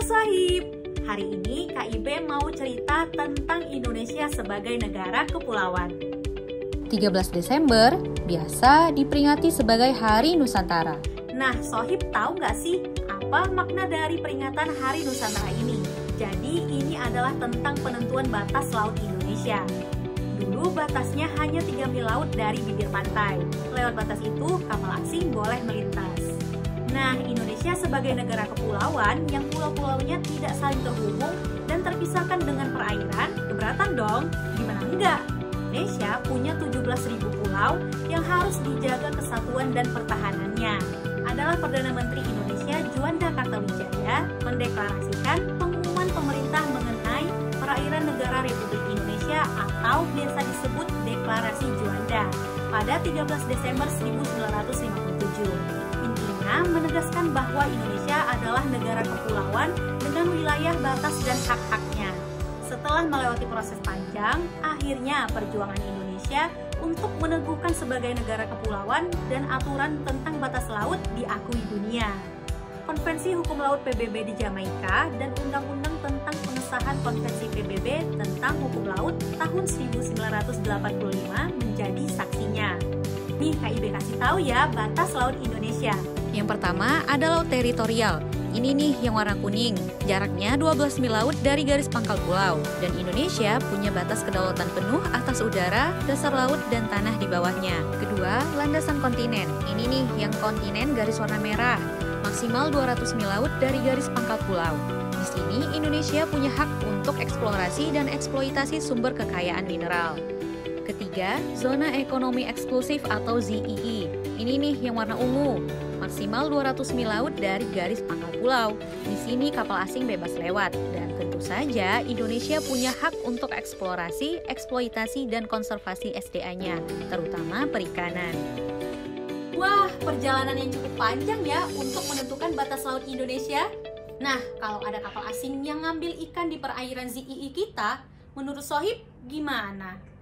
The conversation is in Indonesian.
Sohib, hari ini KIB mau cerita tentang Indonesia sebagai negara kepulauan. 13 Desember biasa diperingati sebagai Hari Nusantara. Nah, Sohib tahu nggak sih apa makna dari peringatan Hari Nusantara ini? Jadi ini adalah tentang penentuan batas laut Indonesia. Dulu batasnya hanya 3 mil laut dari bibir pantai. Lewat batas itu kapal asing boleh melintas. Nah, Indonesia sebagai negara kepulauan yang pulau-pulaunya tidak saling terhubung dan terpisahkan dengan perairan, keberatan dong? Gimana enggak? Indonesia punya 17.000 pulau yang harus dijaga kesatuan dan pertahanannya. Adalah Perdana Menteri Indonesia Juanda Kartawijaya mendeklarasikan pengumuman pemerintah mengenai perairan negara Republik Indonesia atau biasa disebut Deklarasi Juanda pada 13 Desember 1957. Intinya menegaskan bahwa Indonesia adalah negara kepulauan dengan wilayah batas dan hak-haknya. Setelah melewati proses panjang, akhirnya perjuangan Indonesia untuk meneguhkan sebagai negara kepulauan dan aturan tentang batas laut diakui dunia. Konvensi Hukum Laut PBB di Jamaika dan Undang-Undang tentang pengesahan Konvensi PBB tentang Hukum Laut tahun 1985 menjadi saksinya. Nih, KIB kasih tahu ya batas laut Indonesia. Yang pertama ada laut teritorial. Ini nih yang warna kuning. Jaraknya 12 mil laut dari garis pangkal pulau. Dan Indonesia punya batas kedaulatan penuh atas udara, dasar laut, dan tanah di bawahnya. Kedua, landasan kontinen. Ini nih yang kontinen garis warna merah. Maksimal 200 mil laut dari garis pangkal pulau. Di sini Indonesia punya hak untuk eksplorasi dan eksploitasi sumber kekayaan mineral. Ketiga, zona ekonomi eksklusif atau ZEE. Ini nih yang warna ungu. Maksimal 200 mil laut dari garis pangkal pulau. Di sini kapal asing bebas lewat. Dan tentu saja Indonesia punya hak untuk eksplorasi, eksploitasi, dan konservasi SDA-nya, terutama perikanan. Wah, perjalanan yang cukup panjang ya untuk menentukan batas laut Indonesia. Nah, kalau ada kapal asing yang ngambil ikan di perairan ZEE kita, menurut Sohib gimana?